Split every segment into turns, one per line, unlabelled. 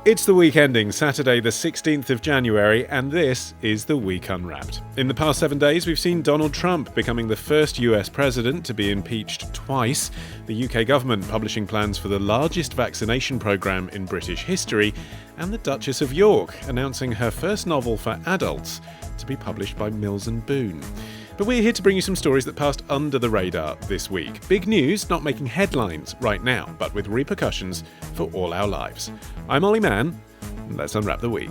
It's the week ending Saturday the 16th of January, and this is The Week Unwrapped. In the past 7 days, we've seen Donald Trump becoming the first US president to be impeached twice, the UK government publishing plans for the largest vaccination programme in British history, and the Duchess of York announcing her first novel for adults to be published by Mills and Boon. But we're here to bring you some stories that passed under the radar this week. Big news, not making headlines right now, but with repercussions for all our lives. I'm Olly Mann, and let's unwrap the week.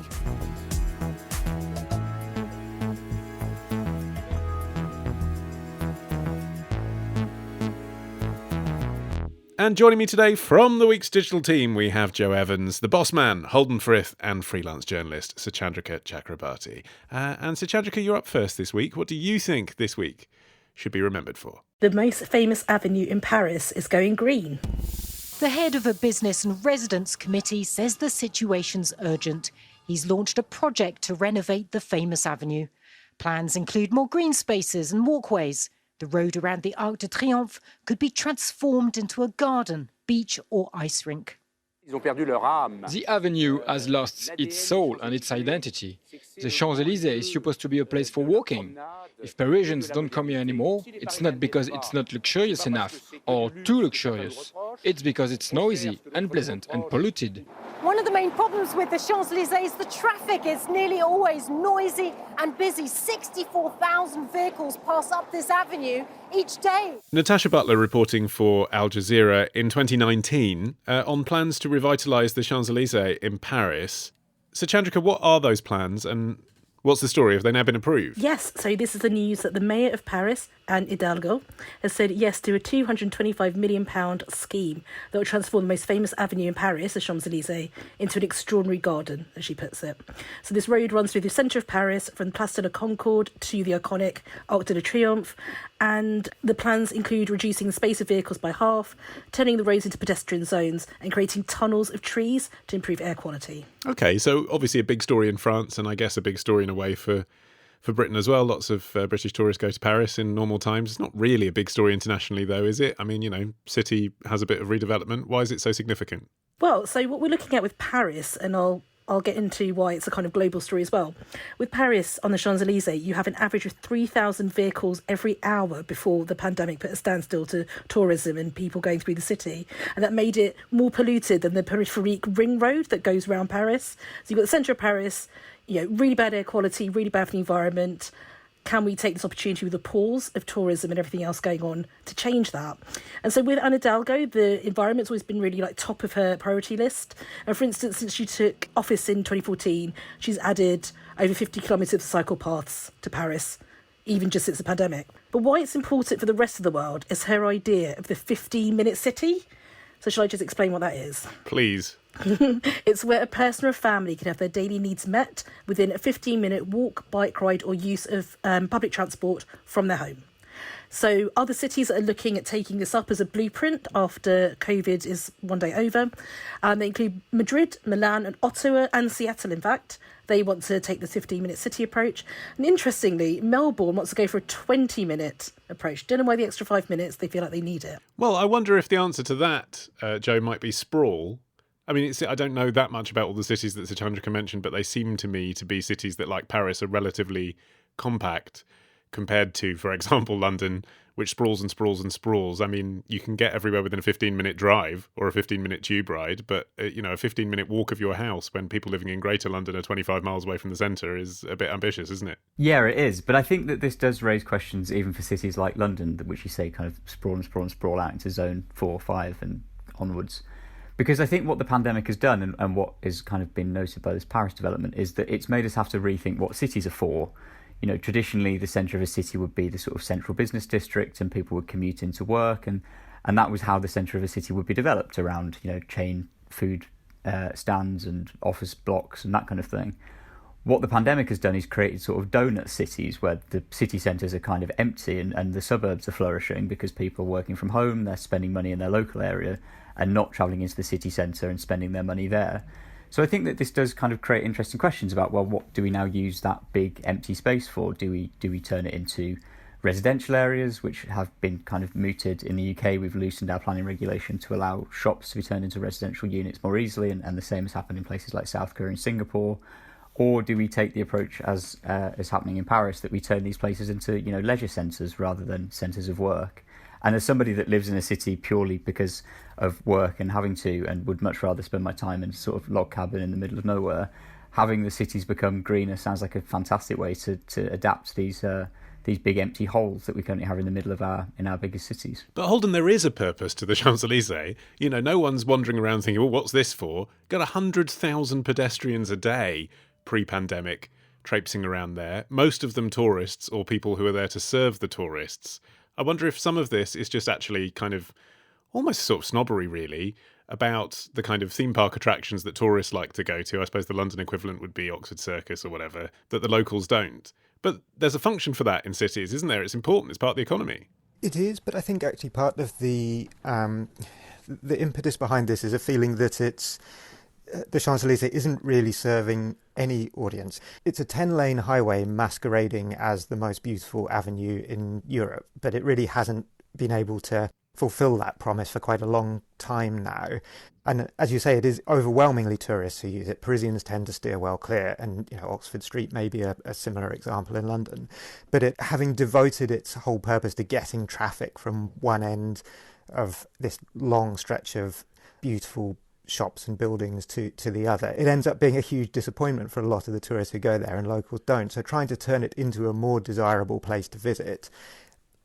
And joining me today from the week's digital team, we have Joe Evans, the boss man, Holden, Frith, and freelance journalist Suchandrika Chakrabarti. And Suchandrika, you're up first this week. What do you think this week should be remembered for?
The most famous avenue in Paris is going green.
The head of a business and residents committee says the situation's urgent. He's launched a project to renovate the famous avenue. Plans include more green spaces and walkways. The road around the Arc de Triomphe could be transformed into a garden, beach or ice rink.
The avenue has lost its soul and its identity. The Champs-Élysées is supposed to be a place for walking. If Parisians don't come here anymore, it's not because it's not luxurious enough or too luxurious. It's because it's noisy, unpleasant and polluted.
One of the main problems with the Champs-Élysées is the traffic. It's nearly always noisy and busy. 64,000 vehicles pass up this avenue each day.
Natasha Butler reporting for Al Jazeera in 2019 on plans to revitalise the Champs-Élysées in Paris. So Chandrika, what are those plans and what's the story? Have they now been approved?
Yes, so this is the news that the mayor of Paris, Anne Hidalgo, has said yes to a £225 million scheme that will transform the most famous avenue in Paris, the Champs-Élysées, into an extraordinary garden, as she puts it. So this road runs through the centre of Paris, from Place de la Concorde to the iconic Arc de Triomphe, and the plans include reducing the space of vehicles by half, turning the roads into pedestrian zones, and creating tunnels of trees to improve air quality.
Okay, so obviously a big story in France, and I guess a big story in a way for Britain as well. Lots of British tourists go to Paris in normal times. It's not really a big story internationally, though, is it? I mean, you know, city has a bit of redevelopment. Why is it so significant?
Well, so what we're looking at with Paris, and I'll get into why it's a kind of global story as well. With Paris on the Champs-Élysées, you have an average of 3,000 vehicles every hour before the pandemic put a standstill to tourism and people going through the city. And that made it more polluted than the périphérique ring road that goes around Paris. So you've got the centre of Paris, you know, really bad air quality, really bad for the environment. Can we take this opportunity with the pause of tourism and everything else going on to change that? And so with Anne Hidalgo, the environment's always been really like top of her priority list. And for instance, since she took office in 2014, she's added over 50 kilometres of cycle paths to Paris, even just since the pandemic. But why it's important for the rest of the world is her idea of the 15-minute city. So shall I just explain what that is?
Please.
It's where a person or a family can have their daily needs met within a 15-minute walk, bike ride or use of public transport from their home. So other cities are looking at taking this up as a blueprint after COVID is one day over. They include Madrid, Milan and Ottawa and Seattle, in fact. They want to take the 15-minute city approach. And interestingly, Melbourne wants to go for a 20-minute approach. Don't know why the extra 5 minutes, they feel like they need it.
Well, I wonder if the answer to that, Joe, might be sprawl. I mean, I don't know that much about all the cities that Suchandrika mentioned, but they seem to me to be cities that, like Paris, are relatively compact compared to, for example, London, which sprawls and sprawls and sprawls. I mean, you can get everywhere within a 15-minute drive or a 15-minute tube ride, but, a 15-minute walk of your house when people living in Greater London are 25 miles away from the centre is a bit ambitious, isn't it?
Yeah, it is. But I think that this does raise questions even for cities like London, which you say kind of sprawl and sprawl and sprawl out into zone 4, 5 and onwards. Because I think what the pandemic has done and what has kind of been noted by this Paris development is that it's made us have to rethink what cities are for. You know, traditionally the centre of a city would be the sort of central business district and people would commute into work and that was how the centre of a city would be developed around, chain food stands and office blocks and that kind of thing. What the pandemic has done is created sort of donut cities where the city centres are kind of empty and the suburbs are flourishing because people are working from home, they're spending money in their local area and not travelling into the city centre and spending their money there. So I think that this does kind of create interesting questions about, well, what do we now use that big empty space for? Do we turn it into residential areas, which have been kind of mooted. In the UK, we've loosened our planning regulation to allow shops to be turned into residential units more easily, and the same has happened in places like South Korea and Singapore. Or do we take the approach, as is happening in Paris, that we turn these places into, leisure centres rather than centres of work? And as somebody that lives in a city purely because of work and having to, and would much rather spend my time in a sort of log cabin in the middle of nowhere, having the cities become greener sounds like a fantastic way to adapt these big empty holes that we currently have in the middle of our biggest cities.
But Holden, there is a purpose to the Champs-Élysées. No one's wandering around thinking, well, what's this for? Got 100,000 pedestrians a day pre-pandemic traipsing around there, most of them tourists or people who are there to serve the tourists. I wonder if some of this is just actually kind of almost sort of snobbery, really, about the kind of theme park attractions that tourists like to go to. I suppose the London equivalent would be Oxford Circus or whatever, that the locals don't. But there's a function for that in cities, isn't there? It's important. It's part of the economy.
It is, but I think actually part of the impetus behind this is a feeling that the Champs-Élysées isn't really serving any audience. It's a 10-lane highway masquerading as the most beautiful avenue in Europe, but it really hasn't been able to fulfill that promise for quite a long time now. And as you say, it is overwhelmingly tourists who use it. Parisians tend to steer well clear, and Oxford Street may be a similar example in London. But it, having devoted its whole purpose to getting traffic from one end of this long stretch of beautiful shops and buildings to the other, it ends up being a huge disappointment for a lot of the tourists who go there, and locals don't. So trying to turn it into a more desirable place to visit,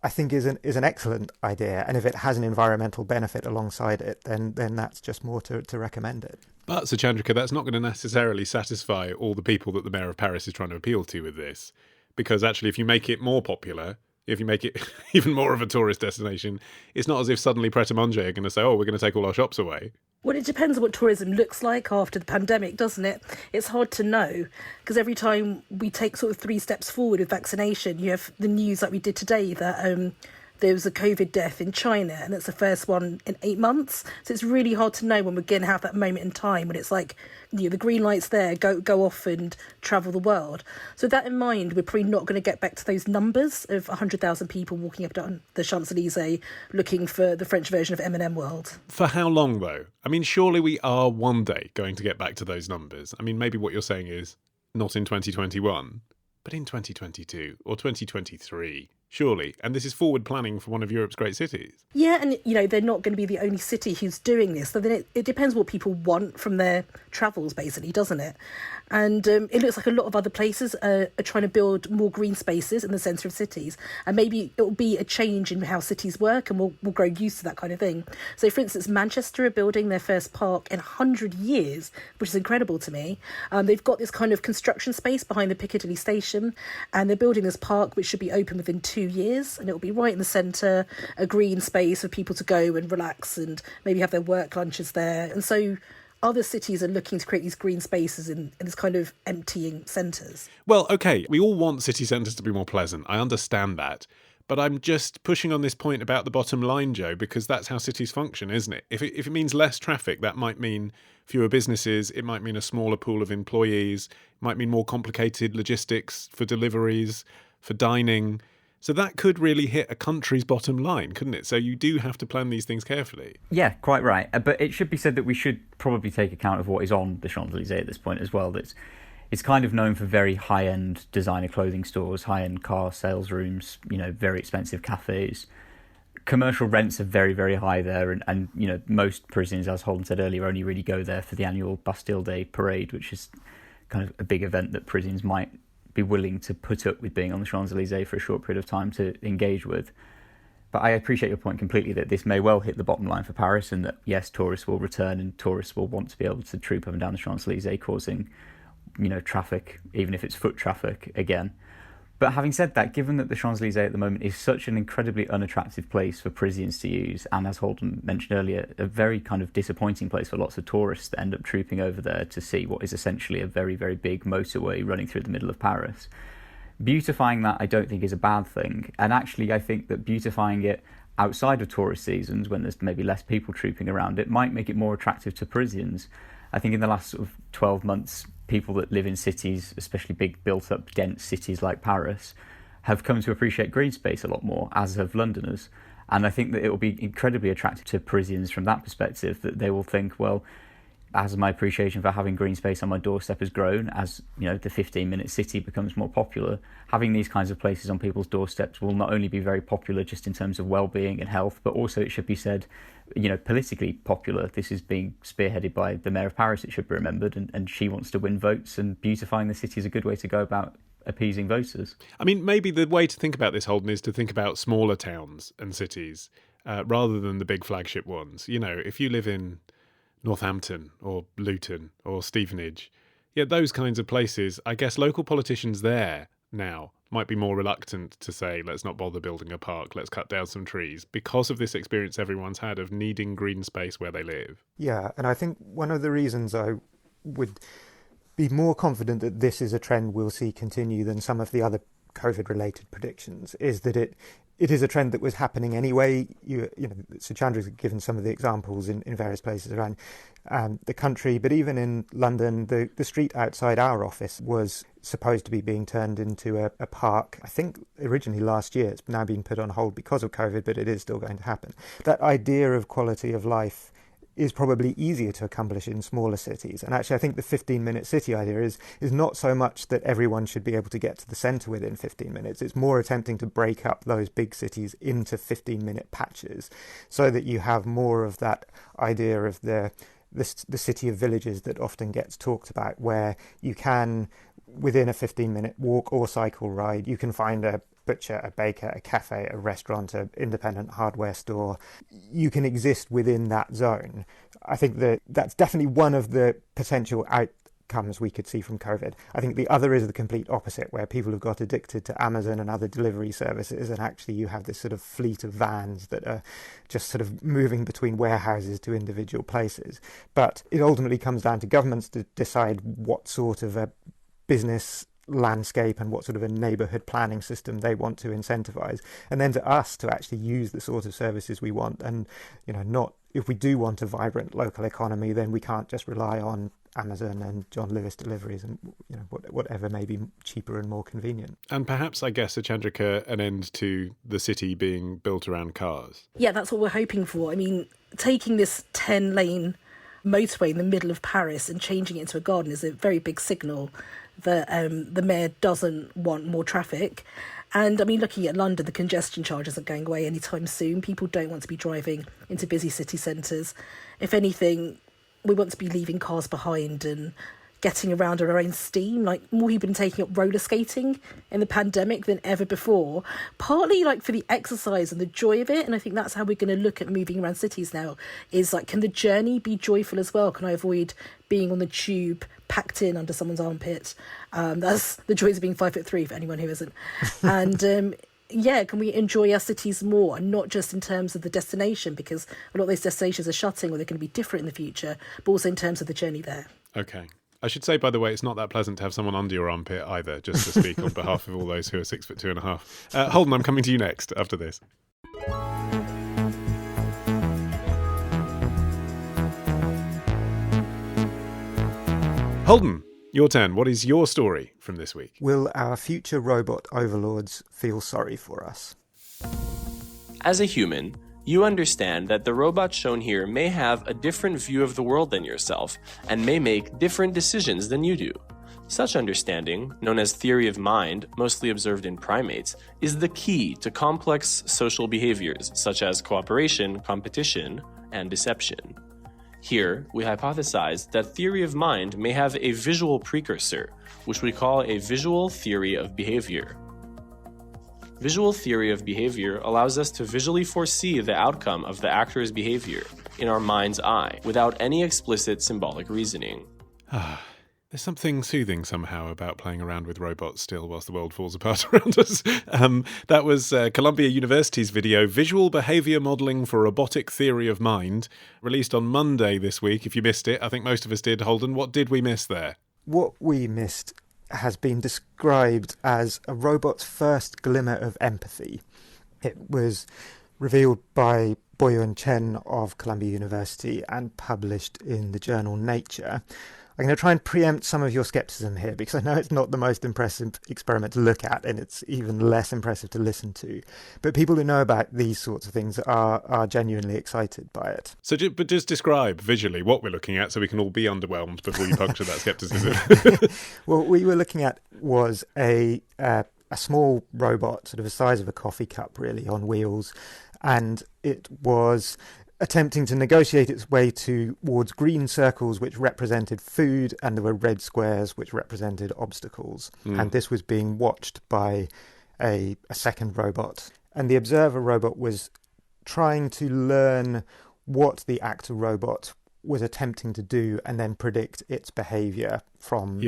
I think is an excellent idea, and if it has an environmental benefit alongside it, then that's just more to recommend it.
But, Suchandrika, that's not going to necessarily satisfy all the people that the Mayor of Paris is trying to appeal to with this, because actually if you make it more popular, if you make it even more of a tourist destination, it's not as if suddenly Pret-a-Manger are going to say, oh, we're going to take all our shops away.
Well, it depends on what tourism looks like after the pandemic, doesn't it? It's hard to know, because every time we take sort of 3 steps forward with vaccination, you have the news like we did today that there was a COVID death in China, and it's the first one in 8 months. So it's really hard to know when we're going to have that moment in time when it's like, the green light's there, go off and travel the world. So with that in mind, we're probably not going to get back to those numbers of 100,000 people walking up and down the Champs-Élysées looking for the French version of M&M World.
For how long, though? I mean, surely we are one day going to get back to those numbers. I mean, maybe what you're saying is not in 2021, but in 2022 or 2023. Surely. And this is forward planning for one of Europe's great cities.
Yeah, and, they're not going to be the only city who's doing this. So then it depends what people want from their travels, basically, doesn't it? And it looks like a lot of other places are trying to build more green spaces in the centre of cities. And maybe it will be a change in how cities work, and we'll grow used to that kind of thing. So, for instance, Manchester are building their first park in 100 years, which is incredible to me. They've got this kind of construction space behind the Piccadilly station, and they're building this park which should be open within 2 years, and it will be right in the centre, a green space for people to go and relax and maybe have their work lunches there. And so other cities are looking to create these green spaces in this kind of emptying centres.
Well, OK, we all want city centres to be more pleasant. I understand that. But I'm just pushing on this point about the bottom line, Joe, because that's how cities function, isn't it? If it means less traffic, that might mean fewer businesses. It might mean a smaller pool of employees. It might mean more complicated logistics for deliveries, for dining. So that could really hit a country's bottom line, couldn't it? So you do have to plan these things carefully.
Yeah, quite right. But it should be said that we should probably take account of what is on the Champs-Élysées at this point as well. It's kind of known for very high-end designer clothing stores, high-end car sales rooms, very expensive cafes. Commercial rents are very, very high there. And most Parisians, as Holden said earlier, only really go there for the annual Bastille Day parade, which is kind of a big event that Parisians might be willing to put up with being on the Champs-Élysées for a short period of time to engage with. But I appreciate your point completely that this may well hit the bottom line for Paris, and that, yes, tourists will return and tourists will want to be able to troop up and down the Champs-Élysées, causing, traffic, even if it's foot traffic again. But having said that, given that the Champs-Élysées at the moment is such an incredibly unattractive place for Parisians to use, and as Holden mentioned earlier, a very kind of disappointing place for lots of tourists that end up trooping over there to see what is essentially a very, very big motorway running through the middle of Paris, beautifying that I don't think is a bad thing. And actually, I think that beautifying it outside of tourist seasons, when there's maybe less people trooping around, it might make it more attractive to Parisians. I think in the last sort of 12 months, people that live in cities, especially big built-up, dense cities like Paris, have come to appreciate green space a lot more, as have Londoners. And I think that it will be incredibly attractive to Parisians from that perspective, that they will think, well, as my appreciation for having green space on my doorstep has grown, as the 15-minute city becomes more popular, having these kinds of places on people's doorsteps will not only be very popular just in terms of well-being and health, but also, it should be said, politically popular. This is being spearheaded by the Mayor of Paris, it should be remembered, and she wants to win votes, and beautifying the city is a good way to go about appeasing voters.
I mean, maybe the way to think about this, Holden, is to think about smaller towns and cities rather than the big flagship ones. If you live in Northampton or Luton or Stevenage, those kinds of places, I guess local politicians there now might be more reluctant to say, let's not bother building a park, let's cut down some trees, because of this experience everyone's had of needing green space where they live.
Yeah, and I think one of the reasons I would be more confident that this is a trend we'll see continue than some of the other COVID-related predictions is that it is a trend that was happening anyway. Suchandrika given some of the examples in various places around the country, but even in London, the street outside our office was supposed to be being turned into a park. I think originally last year. It's now been put on hold because of COVID, but it is still going to happen. That idea of quality of life is probably easier to accomplish in smaller cities. And actually, I think the 15-minute city idea is not so much that everyone should be able to get to the centre within 15 minutes. It's more attempting to break up those big cities into 15-minute patches so that you have more of that idea of the city of villages that often gets talked about, where you can, within a 15-minute walk or cycle ride, you can find a butcher, a baker, a cafe, a restaurant, an independent hardware store. You can exist within that zone. I think that's definitely one of the potential outcomes we could see from COVID. I think the other is the complete opposite, where people have got addicted to Amazon and other delivery services, and actually you have this sort of fleet of vans that are just sort of moving between warehouses to individual places. But it ultimately comes down to governments to decide what sort of a business landscape and what sort of a neighbourhood planning system they want to incentivise, and then to us to actually use the sort of services we want. And not, if we do want a vibrant local economy, then we can't just rely on Amazon and John Lewis deliveries and whatever may be cheaper and more convenient.
And perhaps, I guess, Suchandrika, an end to the city being built around cars.
Yeah, that's what we're hoping for. I mean, taking this 10-lane motorway in the middle of Paris and changing it into a garden is a very big signal that the mayor doesn't want more traffic. And I mean, looking at London, the congestion charge isn't going away anytime soon. People don't want to be driving into busy city centres. If anything, we want to be leaving cars behind and getting around on our own steam. Like, more people been taking up roller skating in the pandemic than ever before, partly like for the exercise and the joy of it. And I think that's how we're going to look at moving around cities now, is like, can the journey be joyful as well? Can I avoid being on the tube packed in under someone's armpit? That's the joys of being 5'3" for anyone who isn't. And can we enjoy our cities more, and not just in terms of the destination, because a lot of those destinations are shutting or they're going to be different in the future, but also in terms of the journey there.
Okay. I should say, by the way, it's not that pleasant to have someone under your armpit either, just to speak on behalf of all those who are 6'2.5". Holden, I'm coming to you next after this. Holden, your turn. What is your story from this week?
Will our future robot overlords feel sorry for us?
As a human, you understand that the robots shown here may have a different view of the world than yourself and may make different decisions than you do. Such understanding, known as theory of mind, mostly observed in primates, is the key to complex social behaviors such as cooperation, competition, and deception. Here, we hypothesize that theory of mind may have a visual precursor, which we call a visual theory of behavior. Visual theory of behavior allows us to visually foresee the outcome of the actor's behavior in our mind's eye without any explicit symbolic reasoning.
There's something soothing somehow about playing around with robots still whilst the world falls apart around us. That was Columbia University's video, Visual Behaviour Modelling for Robotic Theory of Mind, released on Monday this week. If you missed it, I think most of us did. Holden, what did we miss there?
What we missed has been described as a robot's first glimmer of empathy. It was revealed by Boyun Chen of Columbia University and published in the journal Nature. I'm going to try and preempt some of your skepticism here, because I know it's not the most impressive experiment to look at, and it's even less impressive to listen to. But people who know about these sorts of things are genuinely excited by it.
So, but just describe visually what we're looking at so we can all be underwhelmed before you puncture that skepticism.
Well, what we were looking at was a small robot, sort of the size of a coffee cup, really, on wheels, and it was attempting to negotiate its way towards green circles which represented food, and there were red squares which represented obstacles. And this was being watched by a second robot. And the observer robot was trying to learn what the actor robot was attempting to do and then predict its behaviour from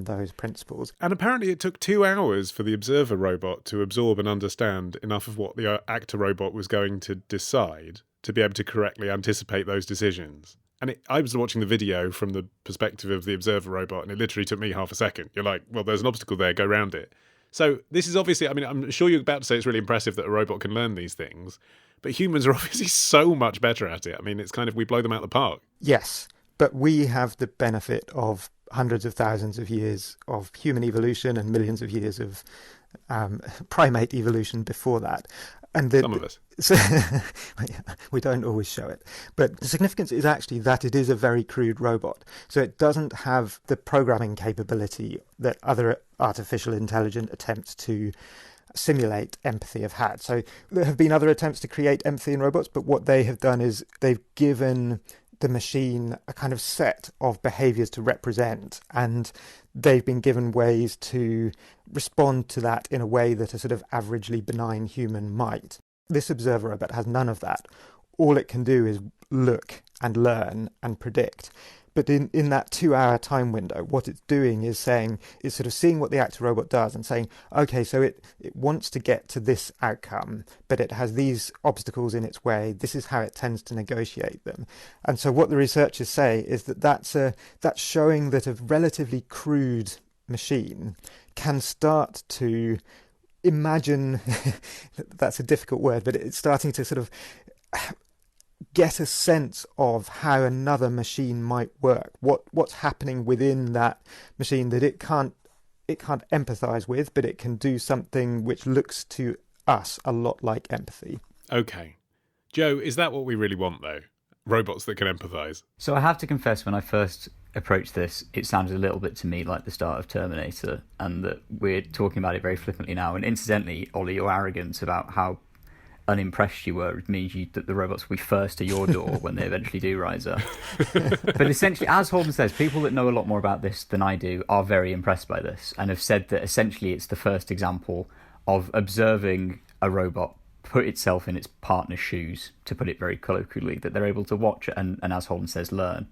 those principles.
And apparently it took 2 hours for the observer robot to absorb and understand enough of what the actor robot was going to decide to be able to correctly anticipate those decisions. And I was watching the video from the perspective of the observer robot, and it literally took me half a second. You're like, well, there's an obstacle there, go round it. So this is obviously, I mean, I'm sure you're about to say it's really impressive that a robot can learn these things, but humans are obviously so much better at it. I mean, it's kind of, we blow them out of the park.
Yes, but we have the benefit of hundreds of thousands of years of human evolution and millions of years of primate evolution before that. And
some of us.
We don't always show it. But the significance is actually that it is a very crude robot. So it doesn't have the programming capability that other artificial intelligent attempts to simulate empathy have had. So there have been other attempts to create empathy in robots, but what they have done is they've given the machine a kind of set of behaviours to represent, and they've been given ways to respond to that in a way that a sort of averagely benign human might. This observer robot has none of that. All it can do is look and learn and predict. But in that 2-hour time window, what it's doing is sort of seeing what the actor robot does and saying, okay, so it wants to get to this outcome, but it has these obstacles in its way. This is how it tends to negotiate them. And so what the researchers say is that that's showing that a relatively crude machine can start to imagine, that's a difficult word, but it's starting to sort of get a sense of how another machine might work, what's happening within that machine that it can't empathize with, but it can do something which looks to us a lot like empathy.
Okay. Joe, is that what we really want, though? Robots that can empathize?
So I have to confess, when I first approached this, it sounded a little bit to me like the start of Terminator, and that we're talking about it very flippantly now. And incidentally, Ollie, your arrogance about how unimpressed you were means that the robots will be first to your door when they eventually do rise up. But essentially, as Holden says, people that know a lot more about this than I do are very impressed by this, and have said that essentially it's the first example of observing a robot put itself in its partner's shoes, to put it very colloquially, that they're able to watch and as Holden says, learn.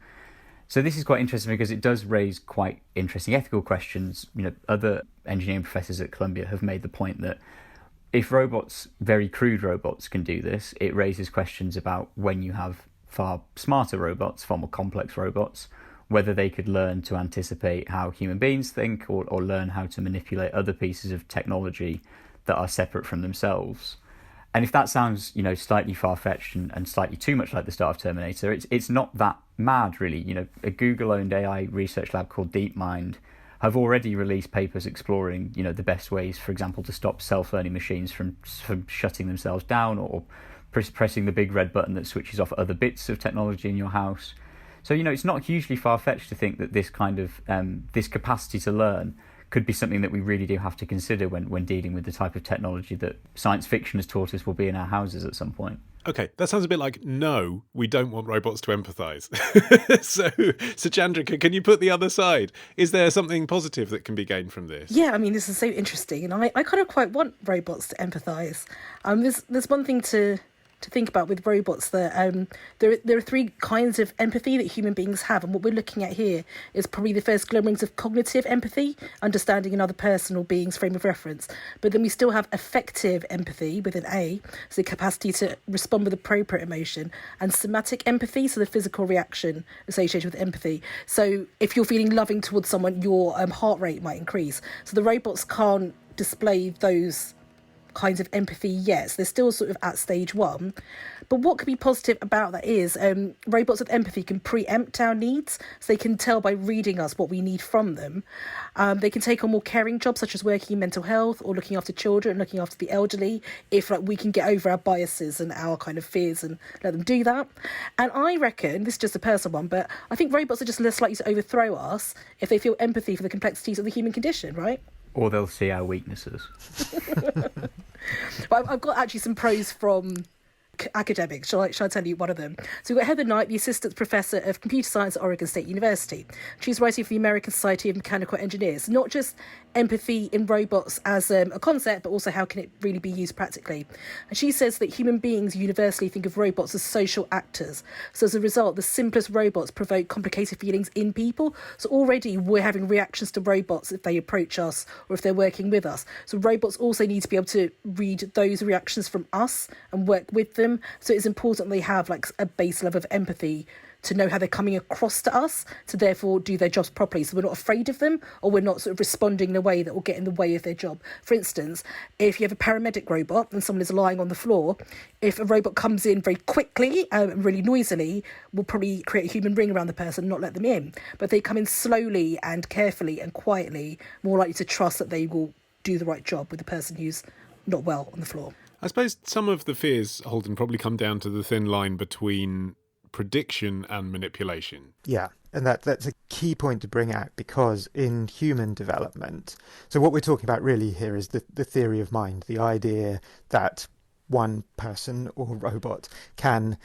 So this is quite interesting because it does raise quite interesting ethical questions. You know, other engineering professors at Columbia have made the point that if robots, very crude robots, can do this, it raises questions about when you have far smarter robots, far more complex robots, whether they could learn to anticipate how human beings think, or learn how to manipulate other pieces of technology that are separate from themselves. And if that sounds, slightly far-fetched and slightly too much like the start of Terminator, it's not that mad, really. A Google-owned AI research lab called DeepMind have already released papers exploring, the best ways, for example, to stop self-learning machines from shutting themselves down, or pressing the big red button that switches off other bits of technology in your house. So, it's not hugely far-fetched to think that this kind of this capacity to learn could be something that we really do have to consider when dealing with the type of technology that science fiction has taught us will be in our houses at some point.
Okay, that sounds a bit like, no, we don't want robots to empathise. So, Suchandrika, can you put the other side? Is there something positive that can be gained from this?
Yeah, I mean, this is so interesting, and I kind of quite want robots to empathise. There's one thing to think about with robots, that there are three kinds of empathy that human beings have, and what we're looking at here is probably the first glimmerings of cognitive empathy, understanding another person or being's frame of reference. But then we still have affective empathy with an A, so the capacity to respond with appropriate emotion, and somatic empathy, so the physical reaction associated with empathy. So if you're feeling loving towards someone, your heart rate might increase. So the robots can't display those kinds of empathy yet, so they're still sort of at stage one. But what could be positive about that is robots with empathy can preempt our needs, so they can tell by reading us what we need from them. They can take on more caring jobs, such as working in mental health or looking after children, looking after the elderly, if we can get over our biases and our kind of fears and let them do that. And I reckon, this is just a personal one, but I think robots are just less likely to overthrow us if they feel empathy for the complexities of the human condition, right?
Or they'll see our weaknesses.
But I've got actually some pros from academics. Shall I tell you one of them? So we've got Heather Knight, the Assistant Professor of Computer Science at Oregon State University. She's writing for the American Society of Mechanical Engineers, not just empathy in robots as a concept, but also how can it really be used practically. And she says that human beings universally think of robots as social actors. So as a result, the simplest robots provoke complicated feelings in people. So already we're having reactions to robots if they approach us or if they're working with us. So robots also need to be able to read those reactions from us and work with them. So it's important they have a base level of empathy to know how they're coming across to us, to therefore do their jobs properly. So we're not afraid of them, or we're not sort of responding in a way that will get in the way of their job. For instance, if you have a paramedic robot and someone is lying on the floor, if a robot comes in very quickly and really noisily, will probably create a human ring around the person and not let them in. But if they come in slowly and carefully and quietly, more likely to trust that they will do the right job with the person who's not well on the floor.
I suppose some of the fears, Holden, probably come down to the thin line between prediction and manipulation.
Yeah, and that's a key point to bring out, because in human development, so what we're talking about really here is the theory of mind, the idea that one person or robot can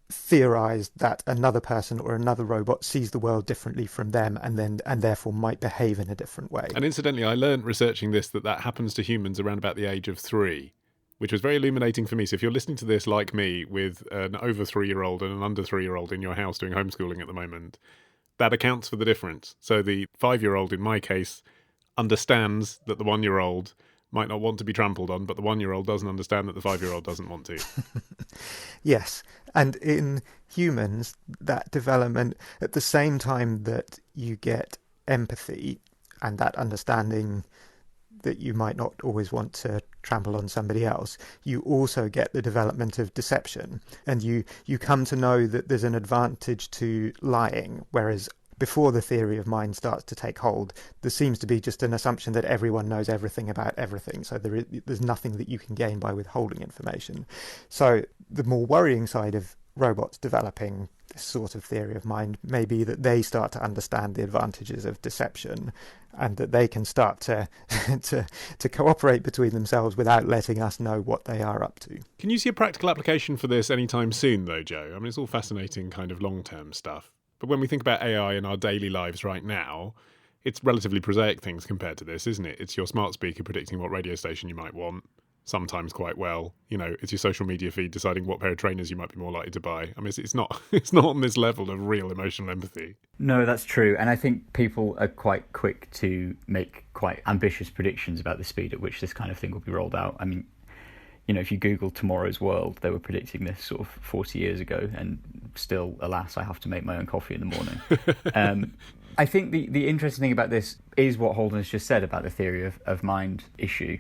theorize that another person or another robot sees the world differently from them and therefore might behave in a different way.
And incidentally, I learned researching this that happens to humans around about the age of 3. Which was very illuminating for me. So if you're listening to this like me with an over 3-year-old and an under 3-year-old in your house doing homeschooling at the moment, that accounts for the difference. So the 5-year-old in my case understands that the 1-year-old might not want to be trampled on, but the 1-year-old doesn't understand that the 5-year-old doesn't want to.
Yes, and in humans, that development, at the same time that you get empathy and that understanding that you might not always want to trample on somebody else, you also get the development of deception, and you come to know that there's an advantage to lying, whereas before the theory of mind starts to take hold, there seems to be just an assumption that everyone knows everything about everything, so there's nothing that you can gain by withholding information. So the more worrying side of robots developing this sort of theory of mind may be that they start to understand the advantages of deception, and that they can start to cooperate between themselves without letting us know what they are up to.
Can you see a practical application for this anytime soon, though, Joe? I mean, it's all fascinating kind of long-term stuff. But when we think about AI in our daily lives right now, it's relatively prosaic things compared to this, isn't it? It's your smart speaker predicting what radio station you might want, sometimes quite well. You know, it's your social media feed deciding what pair of trainers you might be more likely to buy. I mean, it's not on this level of real emotional empathy.
No, that's true. And I think people are quite quick to make quite ambitious predictions about the speed at which this kind of thing will be rolled out. I mean, you know, if you Google tomorrow's world, they were predicting this sort of 40 years ago, and still, alas, I have to make my own coffee in the morning. I think the interesting thing about this is what Holden has just said about the theory of mind issue.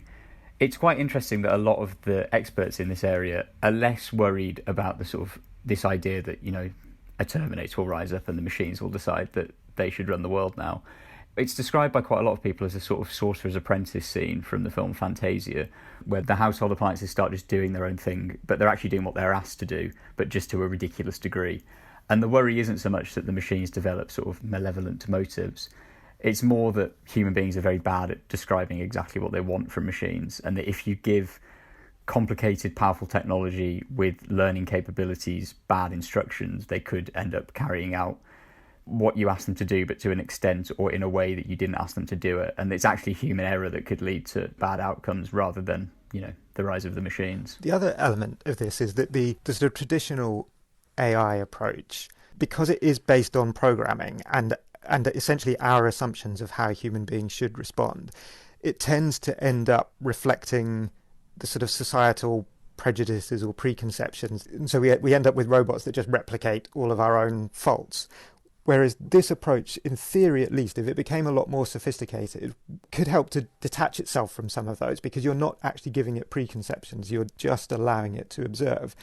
It's quite interesting that a lot of the experts in this area are less worried about the sort of this idea that, you know, a Terminator will rise up and the machines will decide that they should run the world now. It's described by quite a lot of people as a sort of sorcerer's apprentice scene from the film Fantasia, where the household appliances start just doing their own thing, but they're actually doing what they're asked to do, but just to a ridiculous degree. And the worry isn't so much that the machines develop sort of malevolent motives. It's more that human beings are very bad at describing exactly what they want from machines, and that if you give complicated, powerful technology with learning capabilities bad instructions, they could end up carrying out what you asked them to do, but to an extent or in a way that you didn't ask them to do it. And it's actually human error that could lead to bad outcomes rather than, you know, the rise of the machines.
The other element of this is that the sort of traditional AI approach, because it is based on programming and essentially our assumptions of how human beings should respond, it tends to end up reflecting the sort of societal prejudices or preconceptions. And so we end up with robots that just replicate all of our own faults. Whereas this approach, in theory at least, if it became a lot more sophisticated, could help to detach itself from some of those, because you're not actually giving it preconceptions, you're just allowing it to observe.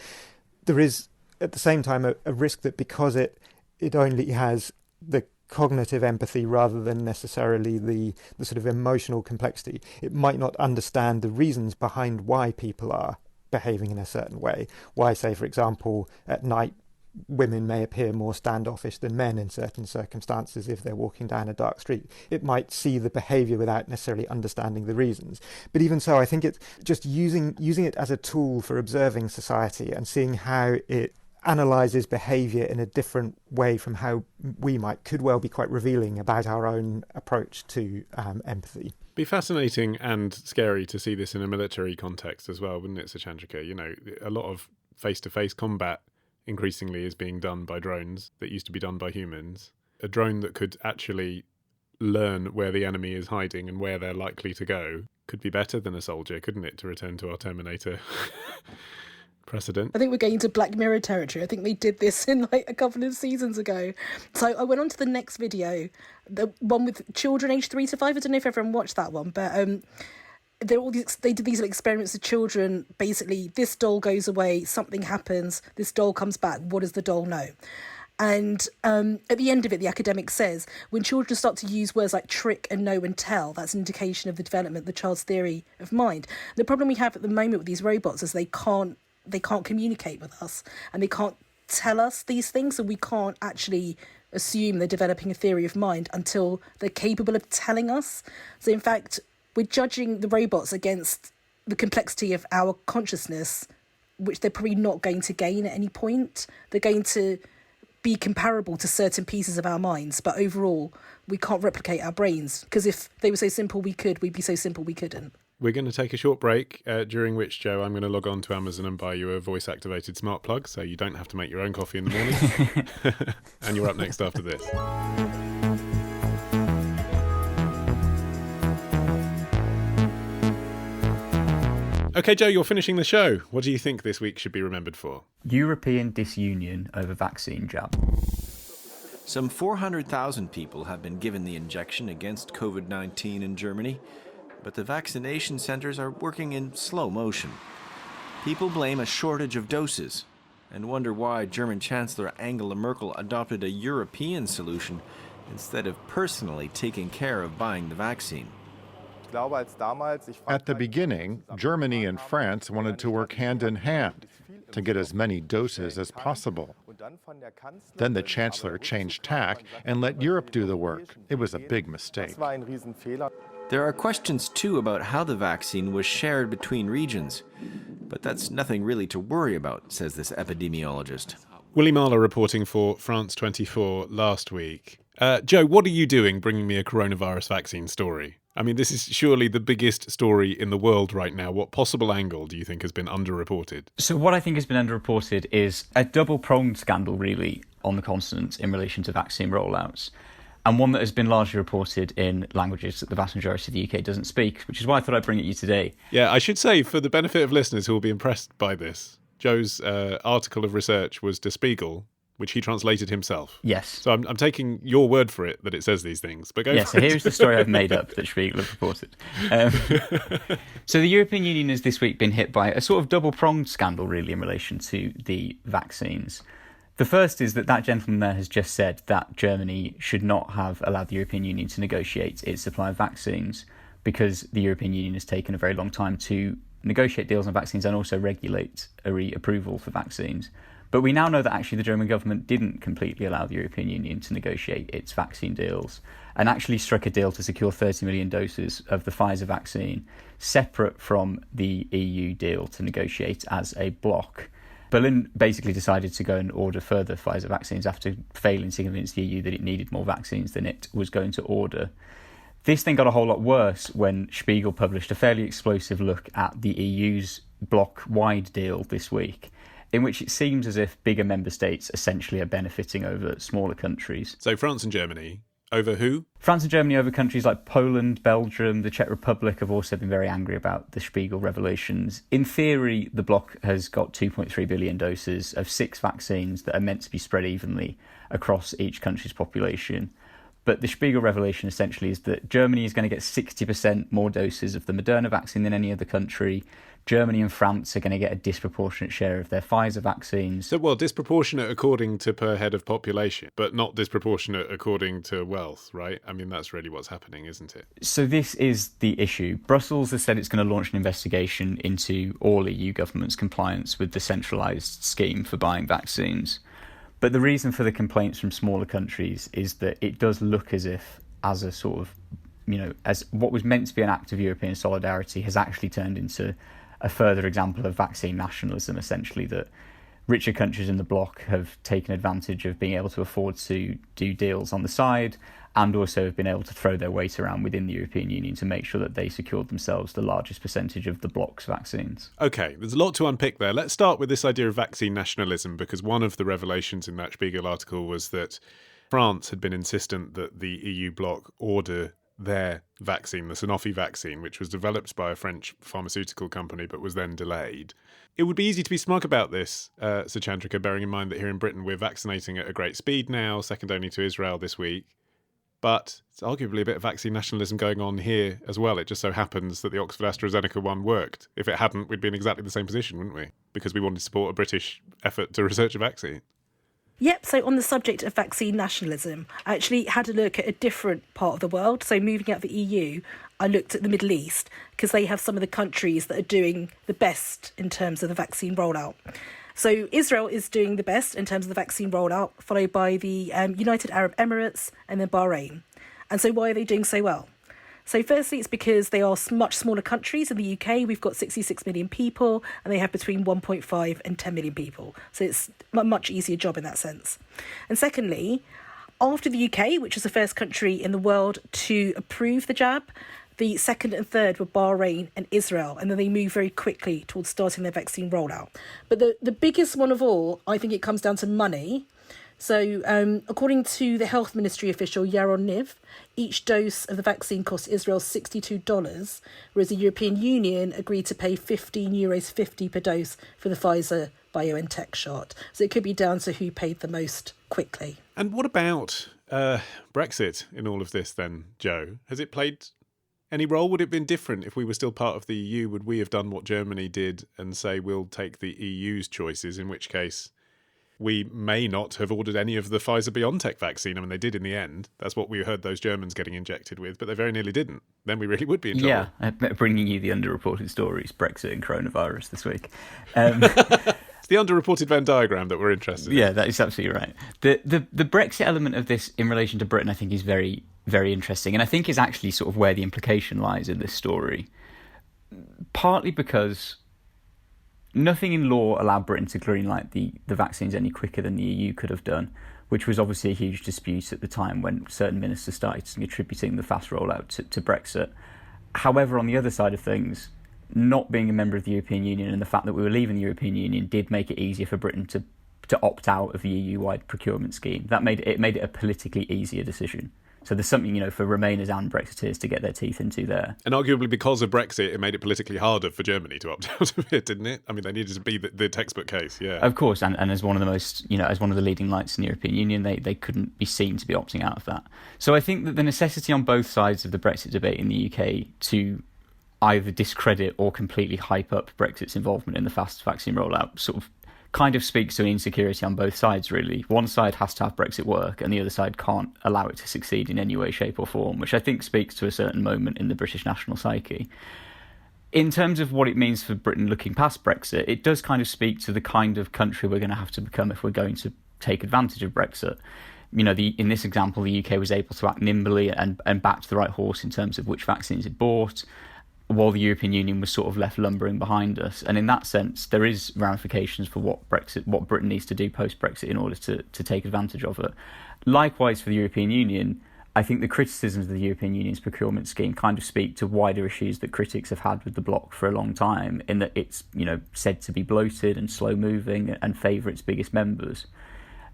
there is at the same time a risk that because it only has the cognitive empathy rather than necessarily the sort of emotional complexity, it might not understand the reasons behind why people are behaving in a certain way. Why, say, for example, at night women may appear more standoffish than men in certain circumstances if they're walking down a dark street. It might see the behaviour without necessarily understanding the reasons. But even so, I think it's just using it as a tool for observing society and seeing how it analyses behaviour in a different way from how we could well be quite revealing about our own approach to empathy.
Be fascinating and scary to see this in a military context as well, wouldn't it, Suchandrika? You know, a lot of face-to-face combat increasingly is being done by drones that used to be done by humans. A drone that could actually learn where the enemy is hiding and where they're likely to go could be better than a soldier, couldn't it, to return to our Terminator precedent?
I think we're getting into Black Mirror territory. I think they did this in like a couple of seasons ago. So I went on to the next video, the one with children aged 3 to 5. I don't know if everyone watched that one, but they did these experiments with children. Basically, this doll goes away, something happens, this doll comes back. What does the doll know? And at the end of it, the academic says, when children start to use words like trick and know and tell, that's an indication of the development of the child's theory of mind. The problem we have at the moment with these robots is they can't communicate with us and they can't tell us these things, so we can't actually assume they're developing a theory of mind until they're capable of telling us. So in fact, we're judging the robots against the complexity of our consciousness, which they're probably not going to gain at any point. They're going to be comparable to certain pieces of our minds, but overall, we can't replicate our brains, because if they were so simple we could, we'd be so simple we couldn't.
We're going to take a short break, during which, Joe, I'm going to log on to Amazon and buy you a voice-activated smart plug, so you don't have to make your own coffee in the morning. And you're up next after this. Okay, Joe, you're finishing the show. What do you think this week should be remembered for?
European disunion over vaccine jab.
Some 400,000 people have been given the injection against COVID-19 in Germany, but the vaccination centres are working in slow motion. People blame a shortage of doses and wonder why German Chancellor Angela Merkel adopted a European solution instead of personally taking care of buying the vaccine.
At the beginning, Germany and France wanted to work hand in hand to get as many doses as possible. Then the Chancellor changed tack and let Europe do the work. It was a big mistake.
There are questions, too, about how the vaccine was shared between regions. But that's nothing really to worry about, says this epidemiologist.
Willie Marler reporting for France 24 last week. Joe, what are you doing bringing me a coronavirus vaccine story? I mean, this is surely the biggest story in the world right now. What possible angle do you think has been underreported?
So what I think has been underreported is a double-pronged scandal, really, on the continent in relation to vaccine rollouts, and one that has been largely reported in languages that the vast majority of the UK doesn't speak, which is why I thought I'd bring it to you today.
Yeah, I should say, for the benefit of listeners who will be impressed by this, Joe's article of research was Der Spiegel, which he translated himself.
Yes.
So I'm taking your word for it that it says these things. But go
so here's the story I've made up that Spiegel have reported. So the European Union has this week been hit by a sort of double-pronged scandal, really, in relation to the vaccines. The first is that gentleman there has just said that Germany should not have allowed the European Union to negotiate its supply of vaccines because the European Union has taken a very long time to negotiate deals on vaccines and also regulate approval for vaccines. But we now know that actually the German government didn't completely allow the European Union to negotiate its vaccine deals and actually struck a deal to secure 30 million doses of the Pfizer vaccine, separate from the EU deal to negotiate as a bloc. Berlin basically decided to go and order further Pfizer vaccines after failing to convince the EU that it needed more vaccines than it was going to order. This thing got a whole lot worse when Spiegel published a fairly explosive look at the EU's bloc-wide deal this week, in which it seems as if bigger member states essentially are benefiting over smaller countries.
So France and Germany, over who?
France and Germany over countries like Poland, Belgium, the Czech Republic have also been very angry about the Spiegel revelations. In theory, the bloc has got 2.3 billion doses of 6 vaccines that are meant to be spread evenly across each country's population. But the Spiegel revelation essentially is that Germany is going to get 60% more doses of the Moderna vaccine than any other country. Germany and France are going to get a disproportionate share of their Pfizer vaccines.
So, well, disproportionate according to per head of population, but not disproportionate according to wealth, right? I mean, that's really what's happening, isn't it?
So this is the issue. Brussels has said it's going to launch an investigation into all EU governments' compliance with the centralised scheme for buying vaccines. But the reason for the complaints from smaller countries is that it does look as if, as a sort of, as what was meant to be an act of European solidarity has actually turned into a further example of vaccine nationalism, essentially, that richer countries in the bloc have taken advantage of being able to afford to do deals on the side and also have been able to throw their weight around within the European Union to make sure that they secured themselves the largest percentage of the bloc's vaccines.
OK, there's a lot to unpick there. Let's start with this idea of vaccine nationalism, because one of the revelations in that Spiegel article was that France had been insistent that the EU bloc order their vaccine, the Sanofi vaccine, which was developed by a French pharmaceutical company but was then delayed. It would be easy to be smug about this, Suchandrika, bearing in mind that here in Britain we're vaccinating at a great speed now, second only to Israel this week. But it's arguably a bit of vaccine nationalism going on here as well. It just so happens that the Oxford AstraZeneca one worked. If it hadn't, we'd be in exactly the same position, wouldn't we? Because we wanted to support a British effort to research a vaccine.
Yep, so on the subject of vaccine nationalism, I actually had a look at a different part of the world. So moving out of the EU, I looked at the Middle East because they have some of the countries that are doing the best in terms of the vaccine rollout. So Israel is doing the best in terms of the vaccine rollout, followed by the United Arab Emirates and then Bahrain. And so why are they doing so well? So firstly, it's because they are much smaller countries. In the UK, we've got 66 million people and they have between 1.5 and 10 million people. So it's a much easier job in that sense. And secondly, after the UK, which was the first country in the world to approve the jab, the second and third were Bahrain and Israel, and then they moved very quickly towards starting their vaccine rollout. But the biggest one of all, I think it comes down to money. So according to the health ministry official Yaron Niv, each dose of the vaccine costs Israel $62, whereas the European Union agreed to pay €15.50 per dose for the Pfizer-BioNTech shot. So it could be down to who paid the most quickly.
And what about Brexit in all of this then, Joe? Has it played any role? Would it have been different if we were still part of the EU? Would we have done what Germany did and say we'll take the EU's choices, in which case we may not have ordered any of the Pfizer-BioNTech vaccine? I mean, they did in the end. That's what we heard those Germans getting injected with, but they very nearly didn't. Then we really would be in trouble.
Yeah, bringing you the underreported stories, Brexit and coronavirus this week.
It's the underreported Venn diagram that we're interested in.
Yeah, that is absolutely right. The Brexit element of this in relation to Britain, I think, is very, very interesting, and I think is actually sort of where the implication lies in this story. Partly because nothing in law allowed Britain to greenlight the vaccines any quicker than the EU could have done, which was obviously a huge dispute at the time when certain ministers started attributing the fast rollout to Brexit. However, on the other side of things, not being a member of the European Union and the fact that we were leaving the European Union did make it easier for Britain to opt out of the EU-wide procurement scheme. That made it a politically easier decision. So there's something, for Remainers and Brexiteers to get their teeth into there.
And arguably because of Brexit, it made it politically harder for Germany to opt out of it, didn't it? I mean, they needed to be the textbook case, yeah.
Of course, and as one of the most, as one of the leading lights in the European Union, they couldn't be seen to be opting out of that. So I think that the necessity on both sides of the Brexit debate in the UK to either discredit or completely hype up Brexit's involvement in the fast vaccine rollout sort of kind of speaks to an insecurity on both sides, really. One side has to have Brexit work and the other side can't allow it to succeed in any way, shape or form, which I think speaks to a certain moment in the British national psyche. In terms of what it means for Britain looking past Brexit, it does kind of speak to the kind of country we're going to have to become if we're going to take advantage of Brexit. In this example, the UK was able to act nimbly and back to the right horse in terms of which vaccines it bought, while the European Union was sort of left lumbering behind us. And in that sense, there is ramifications for what Britain needs to do post-Brexit in order to take advantage of it. Likewise, for the European Union, I think the criticisms of the European Union's procurement scheme kind of speak to wider issues that critics have had with the bloc for a long time, in that it's, said to be bloated and slow-moving and favour its biggest members.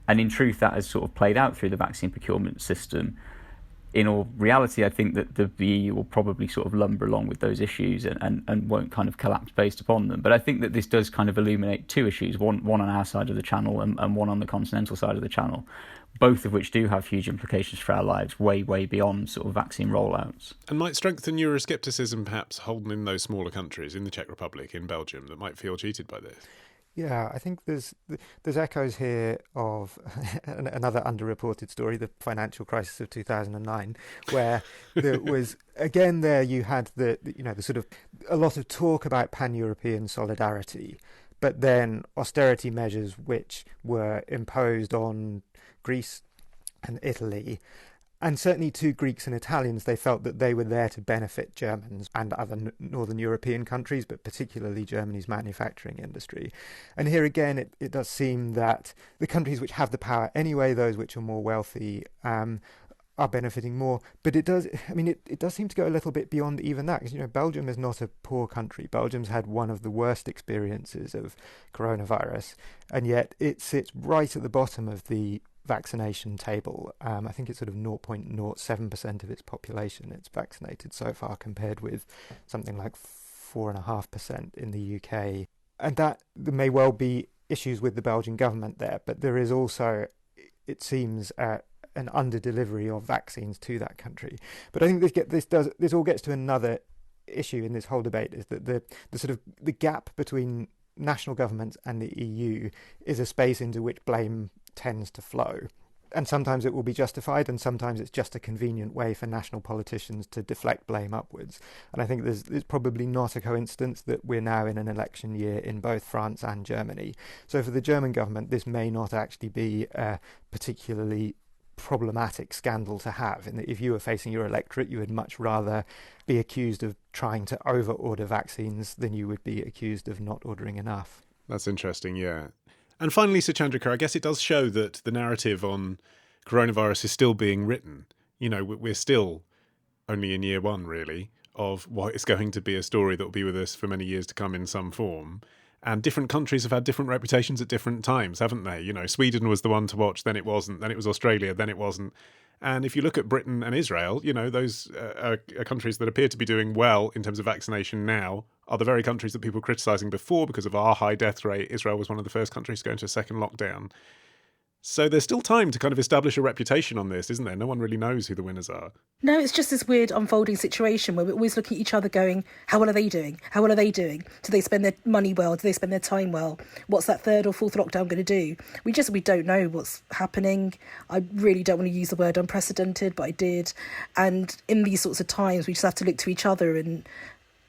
And in truth, that has sort of played out through the vaccine procurement system. In all reality, I think that the EU will probably sort of lumber along with those issues and won't kind of collapse based upon them. But I think that this does kind of illuminate two issues, one on our side of the channel and one on the continental side of the channel, both of which do have huge implications for our lives, way, way beyond sort of vaccine rollouts.
And might strengthen Euroscepticism, perhaps, Holden, in those smaller countries, in the Czech Republic, in Belgium, that might feel cheated by this.
Yeah, I think there's echoes here of another underreported story, the financial crisis of 2009, where there was, again, there you had the sort of a lot of talk about pan-European solidarity, but then austerity measures which were imposed on Greece and Italy. And certainly to Greeks and Italians, they felt that they were there to benefit Germans and other northern European countries, but particularly Germany's manufacturing industry. And here again, it does seem that the countries which have the power anyway, those which are more wealthy, are benefiting more. But it does seem to go a little bit beyond even that, because, Belgium is not a poor country. Belgium's had one of the worst experiences of coronavirus, and yet it sits right at the bottom of the vaccination table. I think it's sort of 0.07% of its population it's vaccinated so far, compared with something like 4.5% in the UK. And that there may well be issues with the Belgian government there, but there is also, it seems, an under-delivery of vaccines to that country. But I think this all gets to another issue in this whole debate, is that the gap between national governments and the EU is a space into which blame tends to flow. And sometimes it will be justified, and sometimes it's just a convenient way for national politicians to deflect blame upwards. And I think it's probably not a coincidence that we're now in an election year in both France and Germany. So for the German government, this may not actually be a particularly problematic scandal to have, in that if you were facing your electorate, you would much rather be accused of trying to over-order vaccines than you would be accused of not ordering enough.
That's interesting, yeah. And finally, Suchandrika, I guess it does show that the narrative on coronavirus is still being written. We're still only in year one, really, of what is going to be a story that will be with us for many years to come in some form. And different countries have had different reputations at different times, haven't they? Sweden was the one to watch, then it wasn't, then it was Australia, then it wasn't. And if you look at Britain and Israel, those are countries that appear to be doing well in terms of vaccination now, are the very countries that people were criticising before because of our high death rate. Israel was one of the first countries to go into a second lockdown. So there's still time to kind of establish a reputation on this, isn't there? No one really knows who the winners are.
No, it's just this weird unfolding situation where we're always looking at each other going, how well are they doing? How well are they doing? Do they spend their money well? Do they spend their time well? What's that third or fourth lockdown going to do? We don't know what's happening. I really don't want to use the word unprecedented, but I did. And in these sorts of times, we just have to look to each other and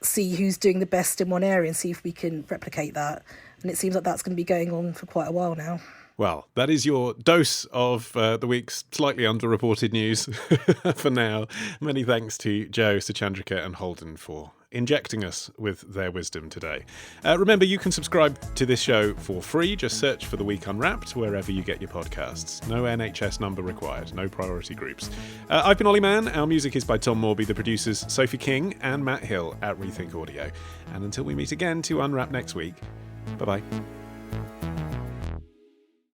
see who's doing the best in one area and see if we can replicate that. And it seems like that's going to be going on for quite a while now.
Well, that is your dose of the week's slightly underreported news for now. Many thanks to Joe, Suchandrika and Holden for injecting us with their wisdom today. Remember, you can subscribe to this show for free. Just search for The Week Unwrapped wherever you get your podcasts. No NHS number required, no priority groups. I've been Olly Mann. Our music is by Tom Morby, the producers Sophie King and Matt Hill at Rethink Audio. And until we meet again to unwrap next week, bye-bye.